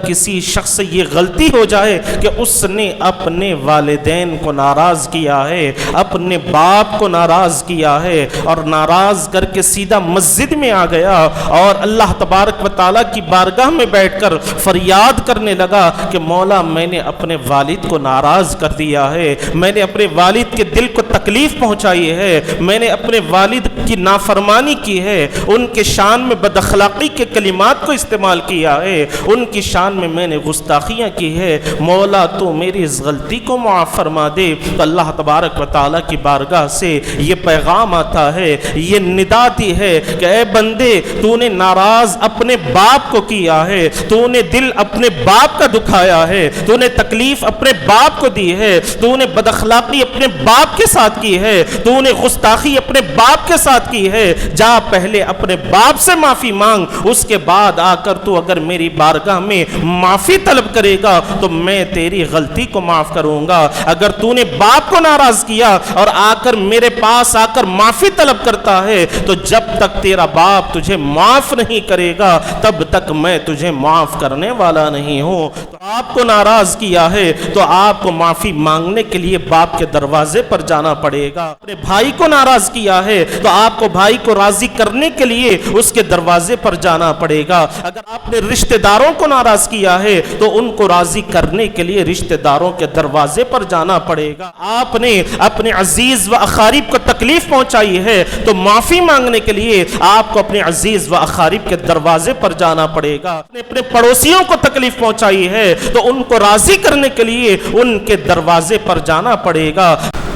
کسی شخص سے یہ غلطی ہو جائے کہ اس نے اپنے والدین کو ناراض کیا ہے، اپنے باپ کو ناراض کیا ہے، اور ناراض کر کے سیدھا مسجد میں آ گیا اور اللہ تبارک و تعالیٰ کی بارگاہ میں بیٹھ کر فریاد کرنے لگا کہ مولا میں نے اپنے والد کو ناراض کر دیا ہے، میں نے اپنے والد کے دل کو تکلیف پہنچائی ہے، میں نے اپنے والد کی نافرمانی کی ہے، ان کے شان میں بد اخلاقی کے کلمات کو استعمال کیا ہے، ان کی شان میں نے گستاخیاں کی ہے، مولا تو میری اس غلطی کو معاف فرما دے۔ تو اللہ تبارک و تعالیٰ کی بارگاہ سے یہ پیغام آتا ہے، یہ ندا دی ہے کہ اے بندے، تو نے ناراض اپنے باپ کو کیا ہے، تو نے دل اپنے باپ کا دکھایا ہے، تو نے تکلیف اپنے باپ کو دی ہے، تو نے بد اخلاقی اپنے باپ کے ساتھ کی ہے، تو نے گستاخی اپنے باپ کے ساتھ کی ہے، جا پہلے اپنے باپ سے معافی مانگ، اس کے بعد آ کر تو اگر میری بارگاہ میں معافی طلب کرے گا تو میں تیری غلطی کو معاف کروں گا۔ اگر تو نے باپ کو ناراض کیا اور آ کر میرے پاس آ کر معافی طلب کرتا ہے تو جب تک تیرا باپ تجھے معاف نہیں کرے گا تب تک میں تجھے معاف کرنے والا نہیں ہوں۔ تو آپ کو ناراض کیا ہے تو آپ کو معافی مانگنے کے لیے باپ کے دروازے پر جانا پڑے گا۔ اپنے بھائی کو ناراض کیا ہے تو آپ کو بھائی کو راضی کرنے کے لیے اس کے دروازے پر جانا پڑے گا۔ اگر آپ نے رشتہ داروں کو ناراض کیا ہے تو ان کو راضی کرنے کے لیے رشتہ داروں کے دروازے پر جانا پڑے گا۔ آپ نے اپنے عزیز و اقارب کو تکلیف پہنچائی ہے تو معافی مانگنے کے لیے آپ کو اپنے عزیز و اقارب کے دروازے پر جانا پڑے گا۔ آپ نے اپنے پڑوسیوں کو تکلیف پہنچائی ہے تو ان کو راضی کرنے کے لیے ان کے دروازے پر جانا پڑے گا۔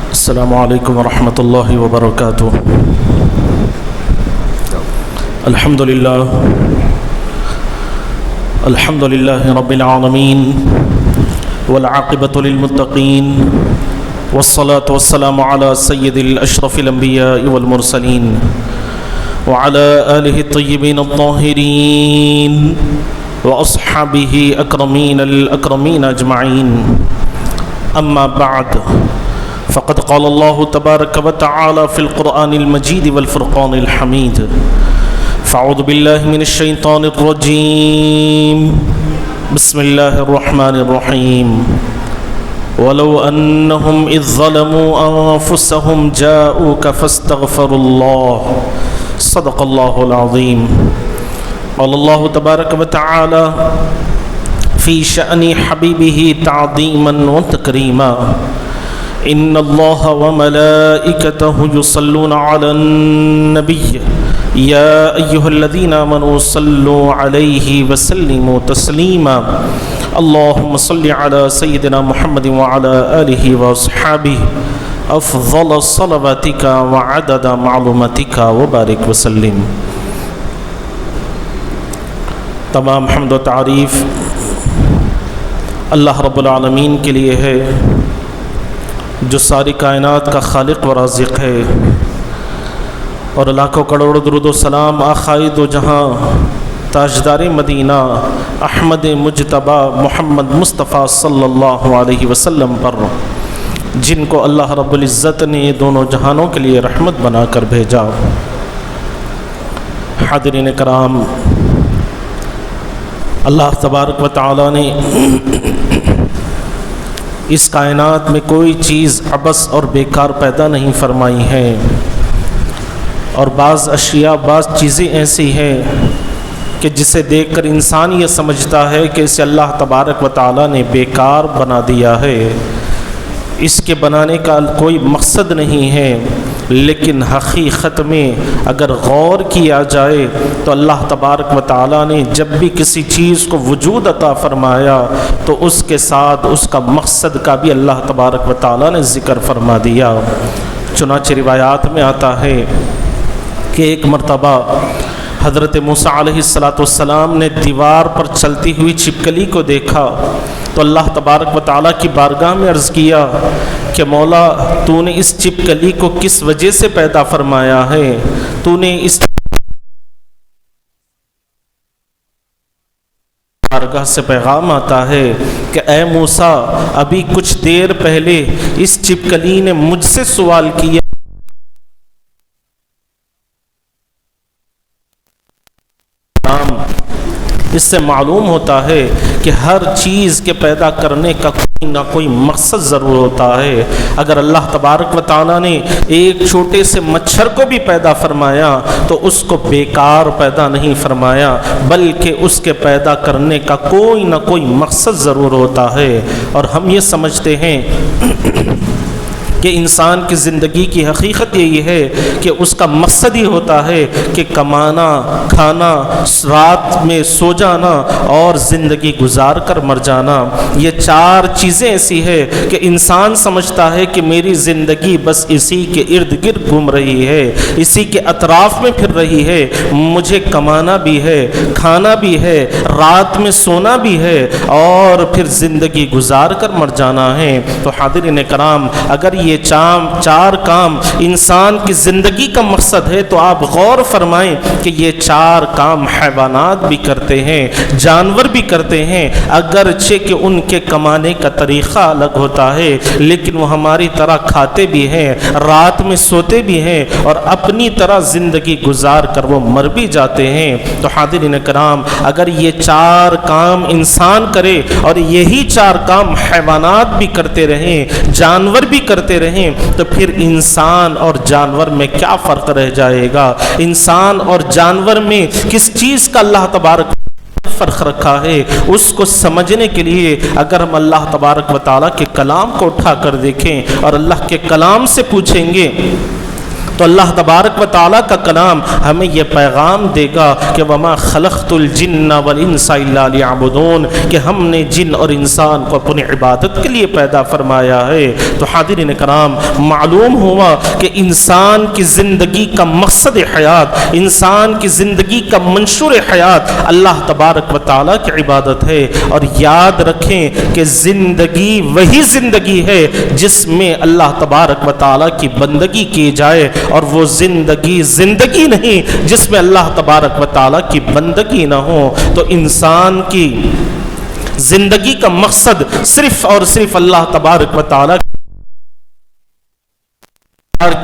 السلام علیکم ورحمۃ اللہ وبرکاتہ۔ الحمدللہ رب العالمین والعاقبۃ للمتقین والصلاة والسلام على سید الاشرف الانبیاء والمرسلین وعلى آلہ الطیبین الطاہرین واصحابہ اکرمین الاکرمین اجمعین، اما بعد فقد قال اللہ تبارک وتعالی فی القرآن المجید والفرقان الحمید، فاعوذ باللہ من الشیطان الرجیم، بسم اللہ الرحمن الرحیم، وَلَوْ أَنَّهُمْ إِذْ ظَلَمُوا أَنفُسَهُمْ جَاءُوكَ فَاسْتَغْفَرُوا اللَّهَ صدق اللہ العظیم۔ قال اللہ تبارک وتعالی فی شأن حبیبہ تعظیما وتکریما، ان اللہ وملائکتہ یصلون علی النبی یا ایہا الذین آمنوا صلوا علیہ وسلموا تسلیما، اللہم صل علی سیدنا محمد وعلی آلہ واصحابہ افضل صلواتک وعدد معلوماتک وبارک وسلم۔ تمام حمد و تعریف اللہ رب العالمین کے لیے ہے جو ساری کائنات کا خالق و رازق ہے، اور لاکھوں کروڑ درود و سلام آقائے دو جہاں تاجدار مدینہ احمد مجتبیٰ محمد مصطفیٰ صلی اللہ علیہ وسلم پر، جن کو اللہ رب العزت نے دونوں جہانوں کے لیے رحمت بنا کر بھیجا۔ حاضرین کرام، اللہ تبارک و تعالی نے اس کائنات میں کوئی چیز عبث اور بیکار پیدا نہیں فرمائی ہے، اور بعض اشیاء بعض چیزیں ایسی ہیں کہ جسے دیکھ کر انسان یہ سمجھتا ہے کہ اسے اللہ تبارک و تعالی نے بیکار بنا دیا ہے، اس کے بنانے کا کوئی مقصد نہیں ہے، لیکن حقیقت میں اگر غور کیا جائے تو اللہ تبارک و تعالی نے جب بھی کسی چیز کو وجود عطا فرمایا تو اس کے ساتھ اس کا مقصد کا بھی اللہ تبارک و تعالی نے ذکر فرما دیا۔ چنانچہ روایات میں آتا ہے کہ ایک مرتبہ حضرت موسیٰ علیہ السلام نے دیوار پر چلتی ہوئی چھپکلی کو دیکھا تو اللہ تبارک و تعالیٰ کی بارگاہ میں عرض کیا کہ مولا تو نے اس چھپکلی کو کس وجہ سے پیدا فرمایا ہے؟ تو نے اس بارگاہ سے پیغام آتا ہے کہ اے موسیٰ، ابھی کچھ دیر پہلے اس چھپکلی نے مجھ سے سوال کیا اس سے معلوم ہوتا ہے کہ ہر چیز کے پیدا کرنے کا کوئی نہ کوئی مقصد ضرور ہوتا ہے۔ اگر اللہ تبارک و تعالیٰ نے ایک چھوٹے سے مچھر کو بھی پیدا فرمایا تو اس کو بیکار پیدا نہیں فرمایا، بلکہ اس کے پیدا کرنے کا کوئی نہ کوئی مقصد ضرور ہوتا ہے۔ اور ہم یہ سمجھتے ہیں کہ انسان کی زندگی کی حقیقت یہی ہے کہ اس کا مقصد ہی ہوتا ہے کہ کمانا، کھانا، رات میں سو جانا اور زندگی گزار کر مر جانا۔ یہ چار چیزیں ایسی ہے کہ انسان سمجھتا ہے کہ میری زندگی بس اسی کے ارد گرد گھوم رہی ہے، اسی کے اطراف میں پھر رہی ہے، مجھے کمانا بھی ہے، کھانا بھی ہے، رات میں سونا بھی ہے اور پھر زندگی گزار کر مر جانا ہے۔ تو حاضرین کرام، اگر یہ چار کام انسان کی زندگی کا مقصد ہے تو آپ غور فرمائیں کہ یہ چار کام حیوانات بھی کرتے ہیں، جانور بھی کرتے ہیں، اگرچہ کہ ان کے کمانے کا طریقہ الگ ہوتا ہے، لیکن وہ ہماری طرح کھاتے بھی ہیں، رات میں سوتے بھی ہیں اور اپنی طرح زندگی گزار کر وہ مر بھی جاتے ہیں۔ تو حاضرین کرام، اگر یہ چار کام انسان کرے اور یہی چار کام حیوانات بھی کرتے رہیں، جانور بھی کرتے رہیں، تو پھر انسان اور جانور میں کیا فرق رہ جائے گا؟ انسان اور جانور میں کس چیز کا اللہ تبارک فرق رکھا ہے؟ اس کو سمجھنے کے لیے اگر ہم اللہ تبارک و تعالیٰ کے کلام کو اٹھا کر دیکھیں اور اللہ کے کلام سے پوچھیں گے تو اللہ تبارک و تعالیٰ کا کلام ہمیں یہ پیغام دے گا کہ وما خلقت الجن والانس الا لیعبدون، کہ ہم نے جن اور انسان کو اپنی عبادت کے لیے پیدا فرمایا ہے۔ تو حاضرین کرام، معلوم ہوا کہ انسان کی زندگی کا مقصد حیات، انسان کی زندگی کا منشور حیات اللہ تبارک و تعالیٰ کی عبادت ہے۔ اور یاد رکھیں کہ زندگی وہی زندگی ہے جس میں اللہ تبارک و تعالیٰ کی بندگی کی جائے، اور وہ زندگی نہیں جس میں اللہ تبارک و تعالیٰ کی بندگی نہ ہو۔ تو انسان کی زندگی کا مقصد صرف اور صرف اللہ تبارک و تعالیٰ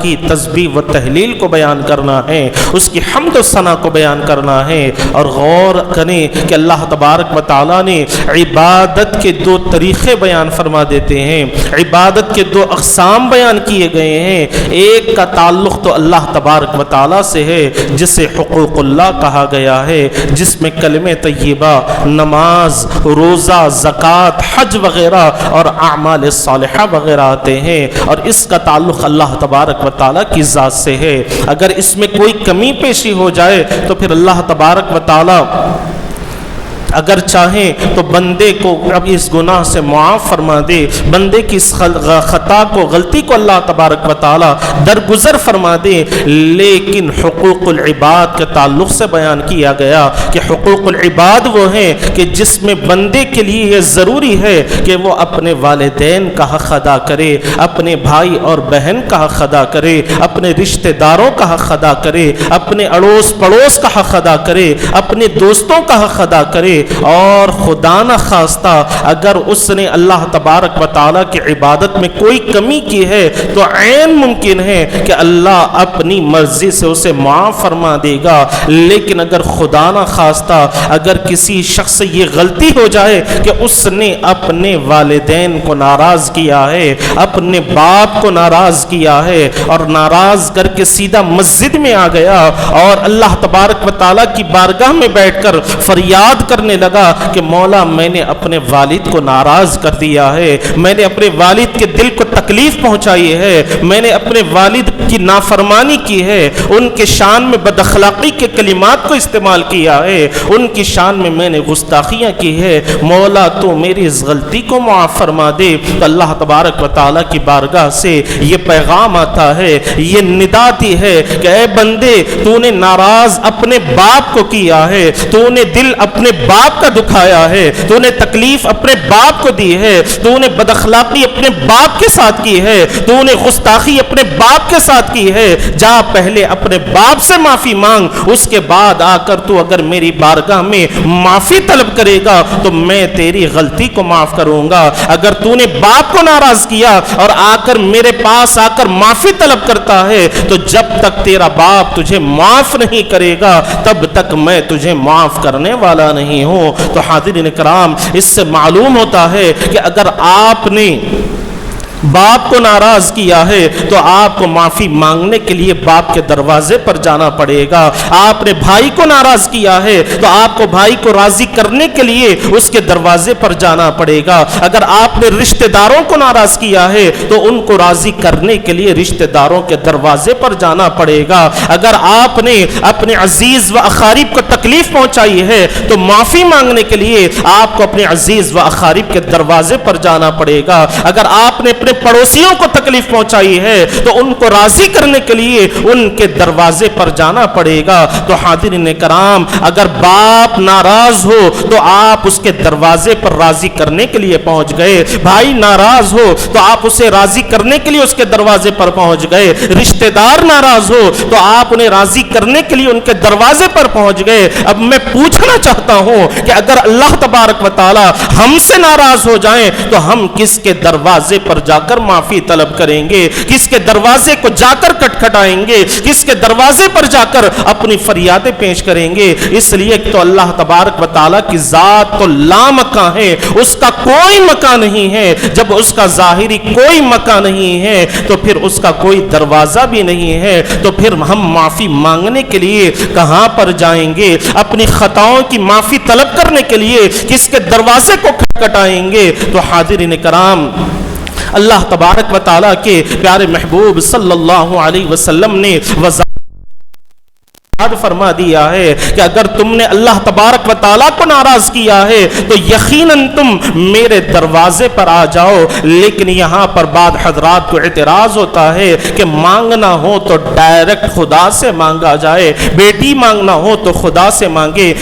کی تسبیح و تحلیل کو بیان کرنا ہے، اس کی حمد و ثنا کو بیان کرنا ہے۔ اور غور کریں کہ اللہ تبارک و تعالیٰ نے عبادت کے دو طریقے بیان فرما دیتے ہیں، عبادت کے دو اقسام بیان کیے گئے ہیں۔ ایک کا تعلق تو اللہ تبارک و تعالیٰ سے ہے جسے حقوق اللہ کہا گیا ہے، جس میں کلمہ طیبہ، نماز، روزہ، زکوٰۃ، حج وغیرہ اور اعمال صالحہ وغیرہ آتے ہیں، اور اس کا تعلق اللہ تبارک و تعالیٰ کی ذات سے ہے۔ اگر اس میں کوئی کمی پیشی ہو جائے تو پھر اللہ تبارک و تعالیٰ اگر چاہیں تو بندے کو اب اس گناہ سے معاف فرما دے، بندے کی اس خطا کو، غلطی کو اللہ تبارک و تعالیٰ درگزر فرما دے، لیکن حقوق العباد کے تعلق سے بیان کیا گیا کہ حقوق العباد وہ ہیں کہ جس میں بندے کے لیے یہ ضروری ہے کہ وہ اپنے والدین کا حق ادا کرے، اپنے بھائی اور بہن کا حق ادا کرے، اپنے رشتہ داروں کا حق ادا کرے، اپنے اڑوس پڑوس کا حق ادا کرے، اپنے دوستوں کا حق ادا کرے، اور خدا نہ خواستہ اگر اس نے اللہ تبارک و تعالیٰ کی عبادت میں کوئی کمی کی ہے تو عین ممکن ہے کہ اللہ اپنی مرضی سے اسے معاف فرما دے گا۔ لیکن اگر خدا نہ خواستہ اگر کسی شخص سے یہ غلطی ہو جائے کہ اس نے اپنے والدین کو ناراض کیا ہے، اپنے باپ کو ناراض کیا ہے اور ناراض کر کے سیدھا مسجد میں آ گیا اور اللہ تبارک و تعالیٰ کی بارگاہ میں بیٹھ کر فریاد کرنے لگا کہ مولا میں نے اپنے والد کو ناراض کر دیا ہے، میں نے اپنے والد کے دل کو تکلیف پہنچائی ہے، میں نے اپنے والد کی نافرمانی کی ہے، ان کے شان میں بد اخلاقی کے کلمات کو استعمال کیا ہے، ان کی شان میں نے گستاخیاں کی ہے، مولا تو میری اس غلطی کو معاف فرما دے۔ تو اللہ تبارک و تعالیٰ کی بارگاہ سے یہ پیغام آتا ہے، یہ ندا آتی ہے کہ اے بندے، تو نے ناراض اپنے باپ کو کیا ہے، تو نے دل اپنے باپ کا دکھایا ہے، تو نے تکلیف اپنے باپ کو دی ہے، تو نے بد اخلاقی اپنے باپ کے ساتھ کی ہے، تو نے گستاخی اپنے باپ کے ساتھ کی ہے، جا پہلے اپنے باپ سے معافی مانگ، اس کے بعد آ کر تو اگر میری بارگاہ میں معافی طلب کرے گا تو میں تیری غلطی کو معاف کروں گا۔ اگر تو نے باپ کو ناراض کیا اور آ کر میرے پاس آ کر معافی طلب کرتا ہے تو جب تک تیرا باپ تجھے معاف نہیں کرے گا تب تک میں تجھے معاف کرنے والا نہیں رہے ہوں. تو حاضرین کرام اس سے معلوم ہوتا ہے کہ اگر آپ نے باپ کو ناراض کیا ہے تو آپ کو معافی مانگنے کے لیے باپ کے دروازے پر جانا پڑے گا. آپ نے بھائی کو ناراض کیا ہے تو آپ کو بھائی کو راضی کرنے کے لیے اس کے دروازے پر جانا پڑے گا. اگر آپ نے رشتہ داروں کو ناراض کیا ہے تو ان کو راضی کرنے کے لیے رشتہ داروں کے دروازے پر جانا پڑے گا. اگر آپ نے اپنے عزیز و اقارب کو تکلیف پہنچائی ہے تو معافی مانگنے کے لیے آپ کو اپنے عزیز و اقارب کے دروازے پر جانا پڑے گا. اگر آپ نے اپنے پڑوسیوں کو تکلیف پہنچائی ہے تو ان کو راضی کرنے کے لیے ان کے دروازے پر جانا پڑے گا. تو حاضرین کرام اگر باپ ناراض ہو تو آپ اس کے دروازے پر راضی کرنے کے لیے پہنچ گئے. بھائی ناراض ہو تو آپ اسے راضی کرنے کے لیے اس کے دروازے پر پہنچ گئے. رشتہ دار ناراض ہو تو آپ انہیں راضی کرنے کے لیے ان کے دروازے پر پہنچ گئے. اب میں پوچھنا چاہتا ہوں کہ اگر اللہ تبارک و تعالی ہم سے ناراض ہو جائیں تو ہم کس کے دروازے پر جا کر معافی طلب کریں گے؟ کس کے دروازے کو جا کر کھٹکھٹائیں گے؟ کس کے دروازے پر جا کر اپنی فریادیں پیش کریں گے؟ اس لیے تو اللہ تبارک و تعالیٰ کی ذات تو لامکاں ہے، اس کا کوئی مکان نہیں ہے. جب اس کا ظاہری کوئی مکان نہیں ہے تو پھر اس کا کوئی دروازہ بھی نہیں ہے. تو پھر ہم معافی مانگنے کے لیے کہاں پر جائیں گے؟ اپنی خطاؤں کی معافی طلب کرنے کے لیے کس کے دروازے کو کھٹکھٹائیں گے؟ تو حاضرین کرام اللہ تبارک و تعالیٰ کے پیارے محبوب صلی اللہ علیہ وسلم نے فرما دیا ہے کہ اگر تم نے اللہ تبارک و تعالیٰ کو ناراض کیا ہے تو یقیناً تم میرے دروازے پر آ جاؤ. لیکن یہاں پر بعض حضرات کو اعتراض ہوتا ہے کہ مانگنا ہو تو ڈائریکٹ خدا سے مانگا جائے، بیٹی مانگنا ہو تو خدا سے مانگے،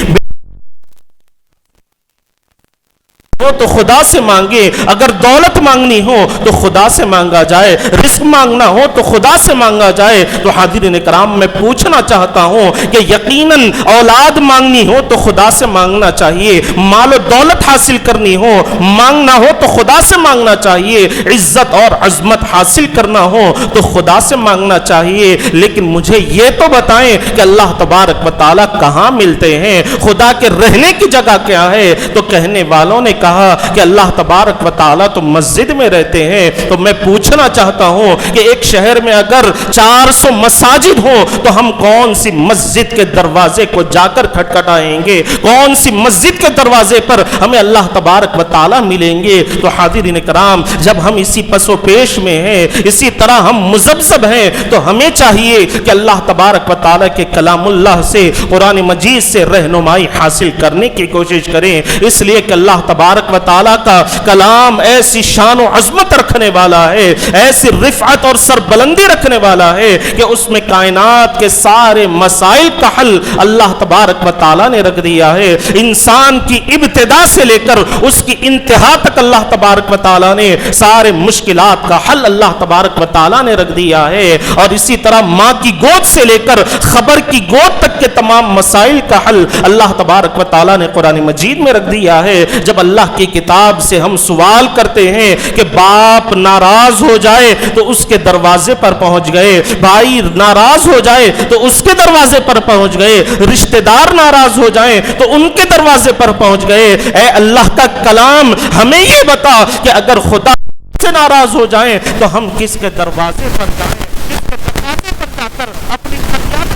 تو خدا سے مانگے، اگر دولت مانگنی ہو تو خدا سے مانگا جائے، رزق مانگنا ہو تو خدا سے مانگا جائے. تو حاضرین کرام میں پوچھنا چاہتا ہوں کہ یقیناً اولاد مانگنی ہو تو خدا سے مانگنا چاہیے، مال و دولت حاصل کرنی ہو مانگنا ہو تو خدا سے مانگنا چاہیے، عزت اور عظمت حاصل کرنا ہو تو خدا سے مانگنا چاہیے. لیکن مجھے یہ تو بتائیں کہ اللہ تبارک و تعالیٰ کہاں ملتے ہیں؟ خدا کے رہنے کی جگہ کیا ہے؟ تو کہنے والوں نے کہا کہ اللہ تبارک و تعالیٰ تو مسجد میں رہتے ہیں. تو میں پوچھنا چاہتا ہوں کہ ایک شہر میں اگر 400 مساجد ہوں تو ہم کون سی مسجد کے دروازے کو جا کر کھٹکھٹائیں گے؟ کون سی مسجد کے دروازے پر ہمیں اللہ تبارک و تعالیٰ ملیں گے؟ تو حاضرین کرام جب ہم اسی پس و پیش میں ہیں، اسی طرح ہم مذبذب ہیں، تو ہمیں چاہیے کہ اللہ تبارک و تعالیٰ کے کلام اللہ سے، قرآن مجید سے رہنمائی حاصل کرنے کی کوشش کریں. اس لیے کہ اللہ تبارک و تعالیٰ کا کلام ایسی شان و عظمت رکھنے والا ہے، ایسی رفعت اور سربلندی رکھنے والا ہے کہ اس میں کائنات کے سارے مسائل کا حل اللہ تبارک و تعالیٰ نے رکھ دیا ہے. انسان کی ابتدا سے لے کر اس کی انتہا تک اللہ تبارک و تعالیٰ نے سارے مشکلات کا حل اللہ تبارک و تعالیٰ نے رکھ دیا ہے. اور اسی طرح ماں کی گود سے لے کر خبر کی گود تک کے تمام مسائل کا حل اللہ تبارک و تعالیٰ نے قرآن مجید میں رکھ دیا ہے. جب اللہ کی کتاب سے ہم سوال کرتے ہیں کہ باپ ناراض ہو جائے تو اس کے دروازے پر پہنچ گئے، بھائی ناراض ہو جائے تو اس کے دروازے پر پہنچ گئے، رشتہ دار ناراض ہو جائیں تو ان کے دروازے پر پہنچ گئے. اے اللہ کا کلام ہمیں یہ بتا کہ اگر خدا سے ناراض ہو جائیں تو ہم کس کے دروازے پر جائیں، کس کے دروازے پر جا کر اپنی فریاد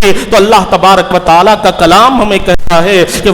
کریں. تو اللہ تبارک و تعالیٰ کا کلام ہمیں کہتا ہے کہ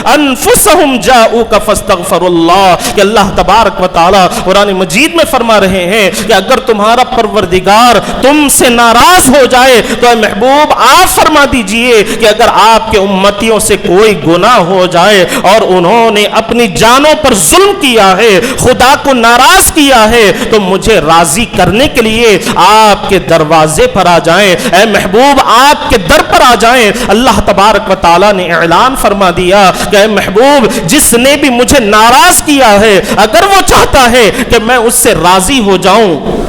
انفسہم جاؤک فاستغفر اللہ، کہ اللہ تبارک و تعالیٰ قرآن مجید میں فرما رہے ہیں کہ اگر تمہارا پروردگار تم سے ناراض ہو جائے تو اے محبوب آپ فرما دیجئے کہ اگر آپ کے امتیوں سے کوئی گناہ ہو جائے اور انہوں نے اپنی جانوں پر ظلم کیا ہے، خدا کو ناراض کیا ہے، تو مجھے راضی کرنے کے لیے آپ کے دروازے پر آ جائیں، اے محبوب آپ کے در پر آ جائیں. اللہ تبارک و تعالیٰ نے اعلان فرما دیا کہ اے محبوب جس نے بھی مجھے ناراض کیا ہے، اگر وہ چاہتا ہے کہ میں اس سے راضی ہو جاؤں،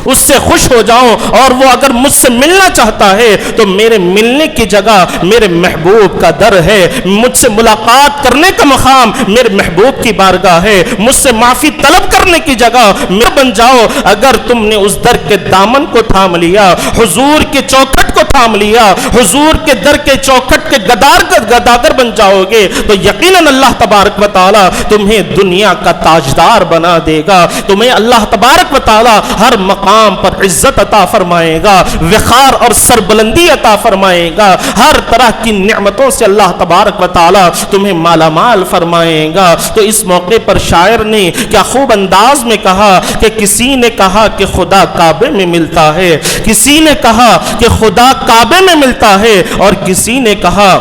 اس سے خوش ہو جاؤں اور وہ اگر مجھ سے ملنا چاہتا ہے تو میرے ملنے کی جگہ میرے محبوب کا در ہے، مجھ سے ملاقات کرنے کا مقام میرے محبوب کی بارگاہ ہے، مجھ سے معافی طلب کرنے کی جگہ میں بن جاؤ۔ اگر تم نے اس در کے دامن کو تھام لیا، حضور کے چوکھٹ کو تھام لیا، حضور کے در کے چوکھٹ کے گداگر بن جاؤ گے تو یقیناً اللہ تبارک و تعالی تمہیں دنیا کا تاجدار بنا دے گا، تمہیں اللہ تبارک و تعالی ہر مقام پر عزت عطا فرمائے گا، وقار اور سربلندی عطا فرمائے گا، ہر طرح کی نعمتوں سے اللہ تبارک و تعالی تمہیں مالا مال فرمائے گا۔ تو اس موقع پر شاعر نے کیا خوب انداز میں کہا کہ کسی نے کہا کہ خدا کعبے میں ملتا ہے، کسی نے کہا کہ خدا کعبے میں ملتا ہے، اور کسی نے کہا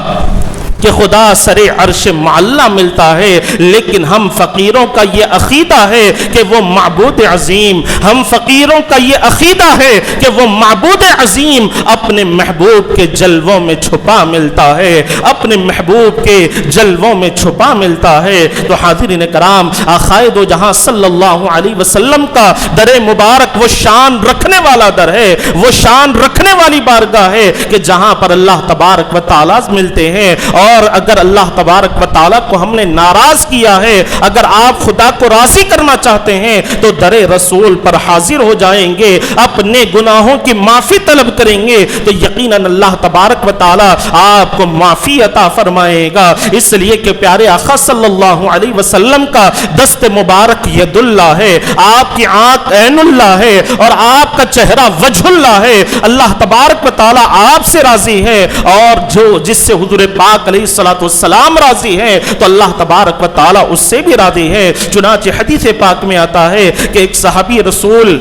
کہ خدا سر عرش معلا ملتا ہے، لیکن ہم فقیروں کا یہ عقیدہ ہے کہ وہ معبود عظیم، ہم فقیروں کا یہ عقیدہ ہے کہ وہ معبود عظیم اپنے محبوب کے جلووں میں چھپا ملتا ہے، اپنے محبوب کے جلووں میں چھپا ملتا ہے۔ تو حاضرین کرام، آقائے دو جہاں صلی اللہ علیہ وسلم کا در مبارک وہ شان رکھنے والا در ہے، وہ شان رکھنے والی بارگاہ ہے کہ جہاں پر اللہ تبارک و تعالیٰ ملتے ہیں، اور اگر اللہ تبارک و تعالیٰ کو ہم نے ناراض کیا ہے، اگر آپ خدا کو راضی کرنا چاہتے ہیں تو در رسول پر حاضر ہو جائیں گے، اپنے گناہوں کی معافی طلب کریں گے تو یقیناً اللہ تبارک و تعالیٰ آپ کو معافی عطا فرمائے گا۔ اس لیے کہ پیارے آقا صلی اللہ علیہ وسلم کا دست مبارک ید اللہ ہے، آپ کی آنکھ عین اللہ ہے، اور آپ کا چہرہ وجہ اللہ ہے۔ اللہ تبارک و تعالیٰ آپ سے راضی ہے، اور جس سے حضور پاک علیہ السلام راضی ہے تو اللہ تبارک و تعالیٰ اس سے بھی راضی ہے۔ چنانچہ حدیث پاک میں آتا ہے کہ ایک صحابی رسول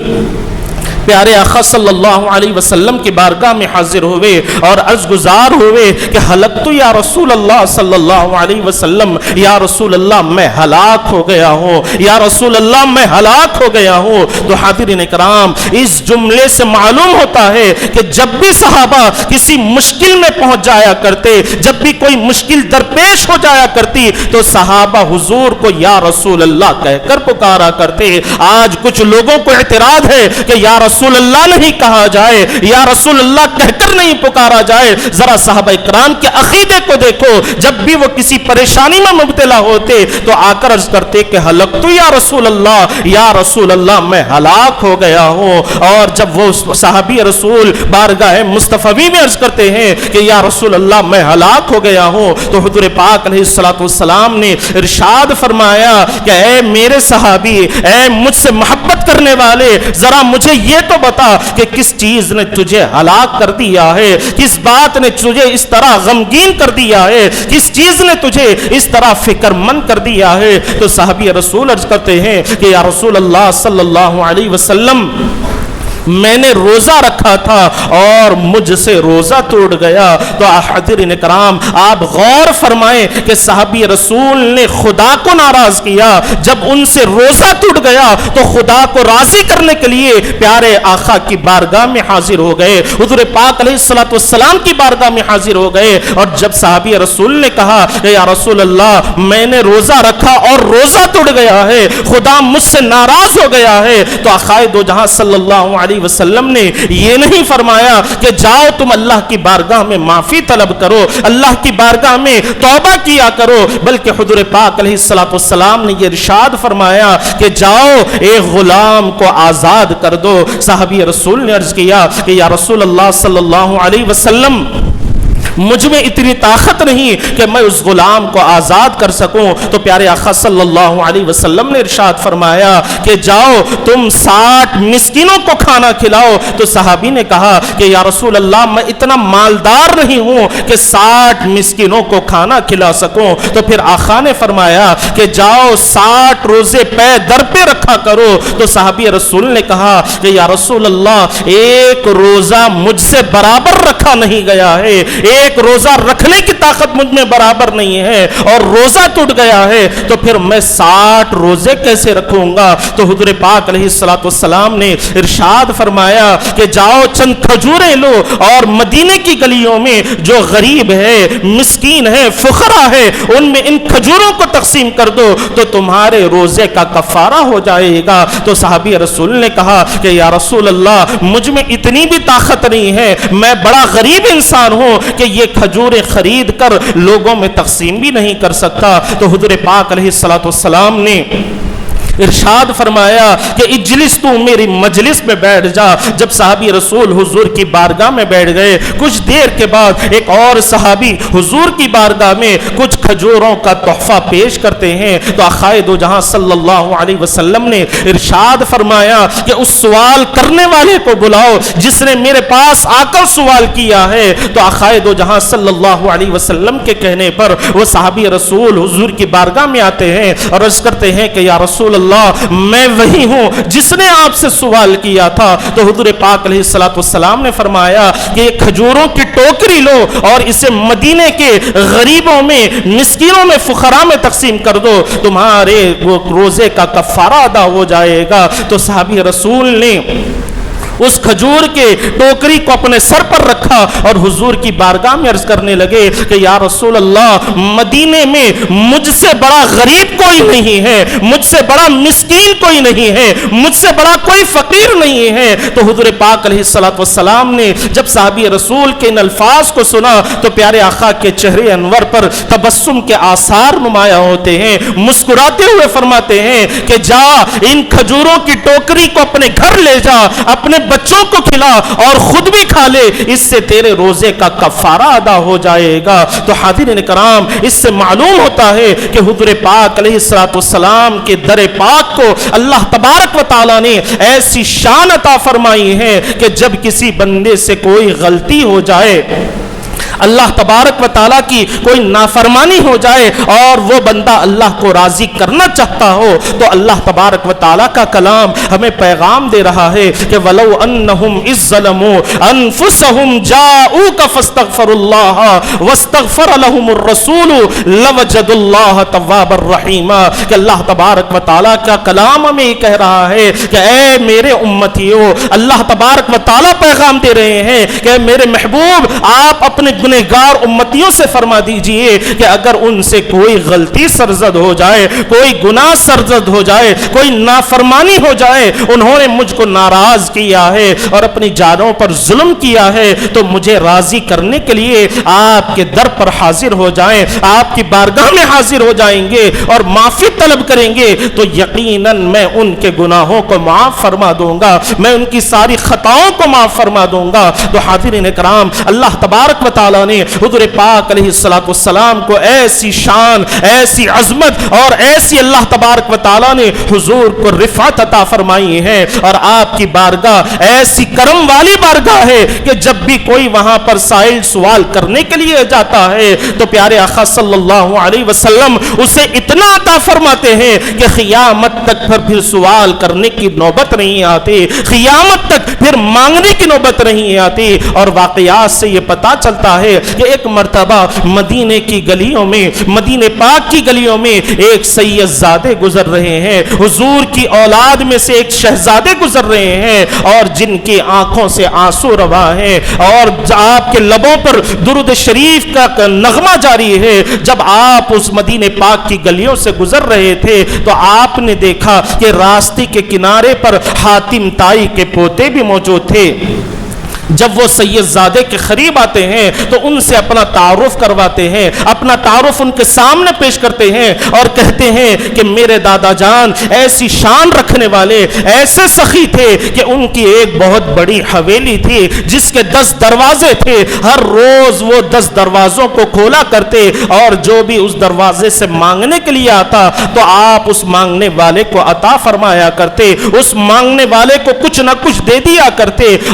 پیارے آقا صلی اللہ علیہ وسلم کی بارگاہ میں حاضر ہوئے اور عرض گزار ہوئے کہ ہلکت یا رسول اللہ صلی اللہ علیہ وسلم، یا رسول اللہ میں ہلاک ہو گیا ہوں، یا رسول اللہ میں ہلاک ہو گیا ہوں۔ تو حاضرین کرام، اس جملے سے معلوم ہوتا ہے کہ جب بھی صحابہ کسی مشکل میں پہنچ جایا کرتے، جب بھی کوئی مشکل درپیش ہو جایا کرتی تو صحابہ حضور کو یا رسول اللہ کہہ کر پکارا کرتے۔ آج کچھ لوگوں کو اعتراض ہے کہ یا رسول اللہ نہیں کہا جائے، یا رسول اللہ کہہ کر نہیں پکارا جائے۔ ذرا صحابہ اکرام کے عقیدے کو دیکھو، جب بھی وہ کسی پریشانی میں مبتلا ہوتے تو آ کر عرض کرتے کہ ہلکت یا رسول اللہ، یا رسول اللہ میں ہلاک ہو گیا ہوں۔ اور جب وہ صحابی رسول بارگاہ مصطفی میں عرض کرتے ہیں کہ یا رسول اللہ میں ہلاک ہو گیا ہوں تو حضور پاک علیہ السلام نے ارشاد فرمایا کہ اے میرے صحابی، اے مجھ سے محبت کرنے والے، ذرا مجھے یہ تو بتا کہ کس چیز نے تجھے ہلاک کر دیا ہے، کس بات نے تجھے اس طرح غمگین کر دیا ہے، کس چیز نے تجھے اس طرح فکر مند کر دیا ہے۔ تو صحابی رسول عرض کرتے ہیں کہ یا رسول اللہ صلی اللہ علیہ وسلم، میں نے روزہ رکھا تھا اور مجھ سے روزہ ٹوٹ گیا۔ تو حاضرین کرام، آپ غور فرمائیں کہ صحابی رسول نے خدا کو ناراض کیا، جب ان سے روزہ ٹوٹ گیا تو خدا کو راضی کرنے کے لیے پیارے آقا کی بارگاہ میں حاضر ہو گئے، حضور پاک علیہ السلام کی بارگاہ میں حاضر ہو گئے۔ اور جب صحابی رسول نے کہا کہ یا رسول اللہ میں نے روزہ رکھا اور روزہ ٹوٹ گیا ہے، خدا مجھ سے ناراض ہو گیا ہے، تو آقا دو جہاں صلی اللہ علیہ وسلم نے یہ نہیں فرمایا کہ جاؤ تم اللہ کی بارگاہ میں معافی طلب کرو، اللہ کی بارگاہ میں توبہ کیا کرو، بلکہ حضور پاک علیہ السلام نے یہ ارشاد فرمایا کہ جاؤ ایک غلام کو آزاد کر دو۔ صحابی رسول نے عرض کیا کہ یا رسول اللہ صلی اللہ علیہ وسلم، مجھ میں اتنی طاقت نہیں کہ میں اس غلام کو آزاد کر سکوں۔ تو پیارے آقا صلی اللہ علیہ وسلم نے ارشاد فرمایا کہ جاؤ تم 60 مسکینوں کو کھانا کھلاؤ۔ تو صحابی نے کہا کہ یا رسول اللہ میں اتنا مالدار نہیں ہوں کہ 60 مسکینوں کو کھانا کھلا سکوں۔ تو پھر آقا نے فرمایا کہ جاؤ 60 روزے پے در پہ رکھا کرو۔ تو صحابی رسول نے کہا کہ یا رسول اللہ ایک روزہ مجھ سے برابر رکھا نہیں گیا ہے، ایک روزہ رکھنے کی طاقت مجھ میں برابر نہیں ہے اور روزہ ٹوٹ گیا ہے تو پھر میں 60 روزے کیسے رکھوں گا؟ تو حضور پاک علیہ السلام نے ارشاد فرمایا کہ جاؤ چند کھجوریں لو اور مدینے کی گلیوں میں جو غریب ہے، مسکین ہے، فقراء ہے، ان میں ان کھجوروں کو تقسیم کر دو تو تمہارے روزے کا کفارہ ہو جائے گا۔ تو صحابی رسول نے کہا کہ یا رسول اللہ مجھ میں اتنی بھی طاقت نہیں ہے، میں بڑا غریب انسان ہوں کہ یہ کھجوریں خرید کر لوگوں میں تقسیم بھی نہیں کر سکتا۔ تو حضور پاک علیہ السلام نے ارشاد فرمایا کہ اجلس تو میری مجلس میں بیٹھ جا۔ جب صحابی رسول حضور کی بارگاہ میں بیٹھ گئے، کچھ دیر کے بعد ایک اور صحابی حضور کی بارگاہ میں کچھ کھجوروں کا تحفہ پیش کرتے ہیں تو آقائے دو جہاں صلی اللہ علیہ وسلم نے ارشاد فرمایا کہ اس سوال کرنے والے کو بلاؤ جس نے میرے پاس آ کر سوال کیا ہے۔ تو آقائے دو جہاں صلی اللہ علیہ وسلم کے کہنے پر وہ صحابی رسول حضور کی بارگاہ میں آتے ہیں اور عرض کرتے ہیں کہ یا رسول اللہ میں وہی ہوں جس نے آپ سے سوال کیا تھا۔ تو حضور پاک علیہ السلام نے فرمایا کہ یہ کھجوروں کی ٹوکری لو اور اسے مدینے کے غریبوں میں، مسکینوں میں، فقراء میں تقسیم کر دو، تمہارے وہ روزے کا کفارہ ادا ہو جائے گا۔ تو صحابی رسول نے اس کھجور کے ٹوکری کو اپنے سر پر رکھا اور حضور کی بارگاہ میں عرض کرنے لگے کہ یا رسول اللہ مدینے میں مجھ سے بڑا غریب کوئی نہیں ہے، مجھ سے بڑا مسکین کوئی نہیں ہے، مجھ سے بڑا کوئی فقیر نہیں ہے۔ تو حضور پاک علیہ السلام نے جب صحابی رسول کے ان الفاظ کو سنا تو پیارے آقا کے چہرے انور پر تبسم کے آثار نمایاں ہوتے ہیں، مسکراتے ہوئے فرماتے ہیں کہ جا ان کھجوروں کی ٹوکری کو اپنے گھر لے جا، اپنے بچوں کو کھلا اور خود بھی کھا لے، اس سے تیرے روزے کا کفارہ ادا ہو جائے گا۔ تو حاضرین کرام اس سے معلوم ہوتا ہے کہ حضور پاک علیہ السلام کے در پاک کو اللہ تبارک و تعالی نے ایسی شان عطا فرمائی ہے کہ جب کسی بندے سے کوئی غلطی ہو جائے، اللہ تبارک و تعالیٰ کی کوئی نافرمانی ہو جائے اور وہ بندہ اللہ کو راضی کرنا چاہتا ہو تو اللہ تبارک و تعالیٰ کا کلام ہمیں پیغام دے رہا ہے کہ وَلَوْ أَنَّهُمْ إِذْ ظَلَمُوا أَنفُسَهُمْ جَاءُوكَ فَاسْتَغْفَرُوا اللَّهَ وَاسْتَغْفَرَ لَهُمُ الرَّسُولُ لَوَجَدُوا اللَّهَ تَوَّابًا رَحِيمًا کہ اللہ تبارک و تعالیٰ کا کلام ہمیں یہ کہہ رہا ہے کہ اے میرے امتیوں، اللہ تبارک و تعالیٰ پیغام دے رہے ہیں کہ میرے محبوب آپ اپنے گنہگار امتیوں سے فرما دیجئے کہ اگر ان سے کوئی غلطی سرزد ہو جائے، کوئی گناہ سرزد ہو جائے، کوئی نافرمانی ہو جائے، انہوں نے مجھ کو ناراض کیا ہے اور اپنی جانوں پر ظلم کیا ہے تو مجھے راضی کرنے کے لیے آپ کے در پر حاضر ہو جائیں، آپ کی بارگاہ میں حاضر ہو جائیں گے اور معافی طلب کریں گے تو یقیناً میں ان کے گناہوں کو معاف فرما دوں گا، میں ان کی ساری خطاؤں کو معاف فرما دوں گا۔ تو حاضرین کرام اللہ تبارک و تعالی نے حضور پاک علیہ السلام کو ایسی شان، ایسی عظمت اور ایسی اللہ تبارک و تعالی نے حضور کو رفعت عطا فرمائی ہے اور آپ کی بارگاہ ایسی کرم والی بارگاہ ہے کہ جب بھی کوئی وہاں پر سائل سوال کرنے کے لیے جاتا ہے تو پیارے آقا صلی اللہ علیہ وسلم اسے اتنا عطا فرماتے ہیں کہ قیامت تک پھر سوال کرنے کی نوبت نہیں آتی، قیامت تک پھر مانگنے کی نوبت نہیں آتی۔ اور واقعات سے یہ پتا چلتا ہے کہ ایک مرتبہ مدینے کی گلیوں میں، مدینے پاک کی گلیوں میں ایک سید زادے گزر رہے ہیں، حضور کی اولاد میں سے ایک شہزادے گزر رہے ہیں اور جن کی آنکھوں سے آنسو روا ہیں اور آپ کے لبوں پر درود شریف کا نغمہ جاری ہے۔ جب آپ اس مدینے پاک کی گلیوں سے گزر رہے تھے تو آپ نے دیکھا کہ راستے کے کنارے پر حاتم طائی کے پوتے بھی موجود تھے۔ جب وہ سید زادے کے قریب آتے ہیں تو ان سے اپنا تعارف کرواتے ہیں، اپنا تعارف ان کے سامنے پیش کرتے ہیں اور کہتے ہیں کہ میرے دادا جان ایسی شان رکھنے والے، ایسے سخی تھے کہ ان کی ایک بہت بڑی حویلی تھی جس کے 10 دروازے تھے، ہر روز وہ 10 دروازوں کو کھولا کرتے اور جو بھی اس دروازے سے مانگنے کے لیے آتا تو آپ اس مانگنے والے کو عطا فرمایا کرتے، اس مانگنے والے کو کچھ نہ کچھ دے دیا کرتے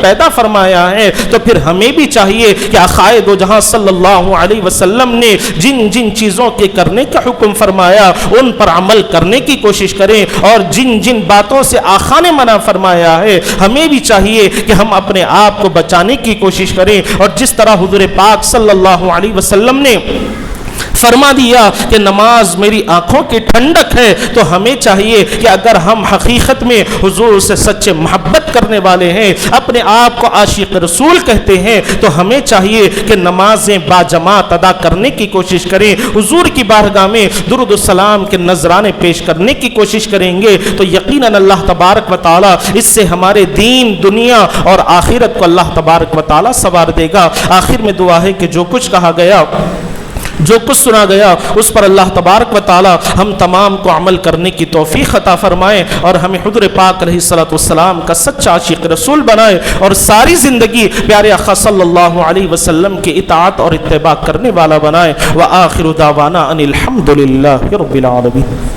پیدا فرمایا ہے تو پھر ہمیں بھی چاہیے کہ آقائے دو جہاں صلی اللہ علیہ وسلم نے جن جن چیزوں کے کرنے کا حکم فرمایا ان پر عمل کرنے کی کوشش کریں، اور جن جن باتوں سے آقا نے منع فرمایا ہے ہمیں بھی چاہیے کہ ہم اپنے آپ کو بچانے کی کوشش کریں۔ اور جس طرح حضور پاک صلی اللہ علیہ وسلم نے فرما دیا کہ نماز میری آنکھوں کی ٹھنڈک ہے، تو ہمیں چاہیے کہ اگر ہم حقیقت میں حضور سے سچے محبت کرنے والے ہیں، اپنے آپ کو عاشق رسول کہتے ہیں، تو ہمیں چاہیے کہ نمازیں باجماعت ادا کرنے کی کوشش کریں، حضور کی بارگاہ میں درود السلام کے نذرانے پیش کرنے کی کوشش کریں گے تو یقیناً اللہ تبارک و تعالی اس سے ہمارے دین، دنیا اور آخرت کو اللہ تبارک و تعالی سنوار دے گا۔ آخر میں دعا ہے کہ جو کچھ کہا گیا، جو کچھ سنا گیا، اس پر اللہ تبارک و تعالی ہم تمام کو عمل کرنے کی توفیق عطا فرمائے، اور ہمیں حضور پاک علیہ الصلوۃ والسلام کا سچا عاشق رسول بنائے، اور ساری زندگی پیارے آقا صلی اللہ علیہ وسلم کی اطاعت اور اتباع کرنے والا بنائے۔ وآخر دعوانا ان الحمد للہ رب العالمین۔